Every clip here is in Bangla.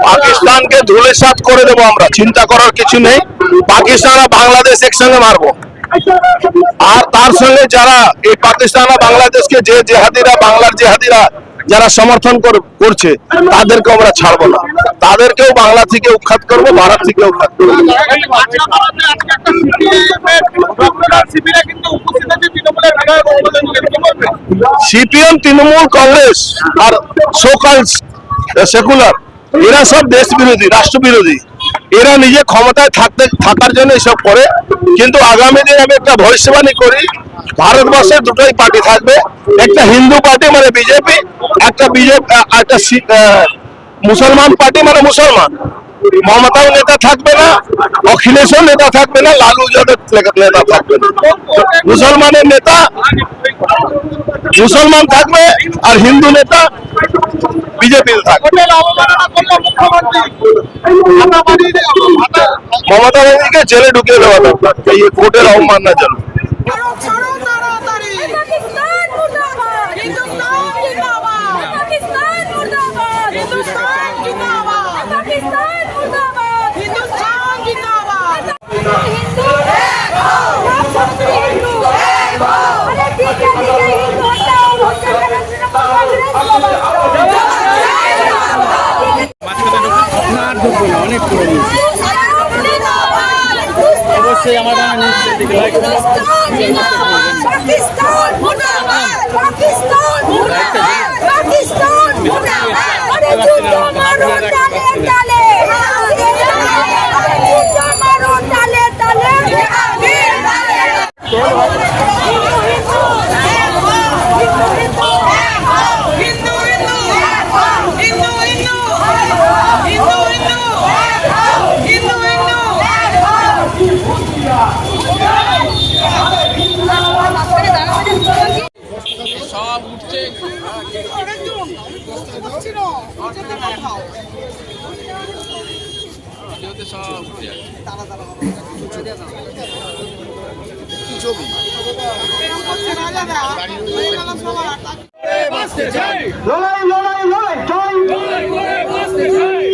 পাকিস্তানকে ধুলিসাৎ করে দেবো আমরা, চিন্তা করার কিছু নেই। পাকিস্তান আর বাংলাদেশ একসঙ্গে মারবো। আর তার সঙ্গে যারা এই পাকিস্তান আর বাংলাদেশকে যে জেহাদিরা, বাংলার জেহাদিরা যারা সমর্থন করছে, তাদেরকে আমরা ছাড়বো না। তাদেরকেও বাংলা থেকে উৎখাত করবো, ভারত থেকে উৎখাত করবো। সিপিএম, তৃণমূল, কংগ্রেস আর সোকাল সেকুলার, এরা সব দেশ বিরোধী, রাষ্ট্র বিরোধী। এরা নিজে ক্ষমতায় থাকার জন্য এসব করে। কিন্তু আগামী দিনে আমি একটা ভবিষ্যবাণী করি, ভারতবর্ষে দুটোই পার্টি থাকবে। একটা হিন্দু পার্টি মানে বিজেপি, একটা মুসলমান পার্টি মানে মুসলমান। মমতাও নেতা থাকবে না, অখিলেশও নেতা থাকবে না, লালু যাদব নেতা থাকবে না। মুসলমানের নেতা মুসলমান থাকবে আর হিন্দু নেতা বিজেপি থাকবে। মমতা ব্যানার্জিকে জেলে ঢুকিয়ে দেওয়া দরকার এই কোর্টের অবমাননার জন্য। অনেক করে দিয়েছি অবশ্যই আমার সব উঠছে সব উঠে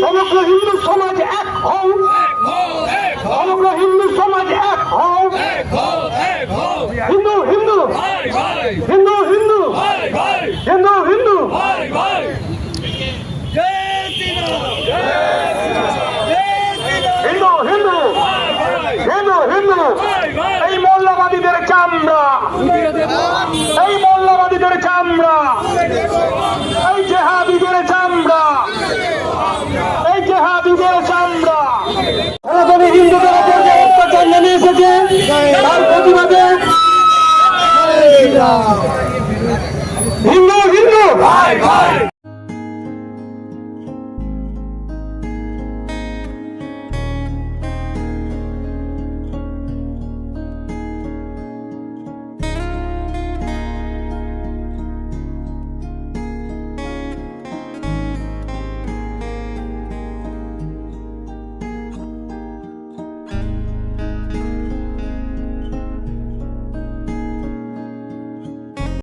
সমগ্র হিন্দু সমাজ এক হও, সমগ্র হিন্দু সমাজ এক হও। হিন্দু হিন্দু হিন্দু হিন্দু হিন্দু হিন্দু হিন্দু হিন্দু হিন্দু হিন্দু। এই মোল্লাবাদীদের চামড়া, এই মোল্লাবাদীদের চামড়া, এই জেহাদিদের চামড়া, এই জেহাদিদের চামড়া। সনাতনী হিন্দুদের উপর যে অত্যাচার নেমে এসেছে, তার প্রতিবাদে হিন্দু হিন্দু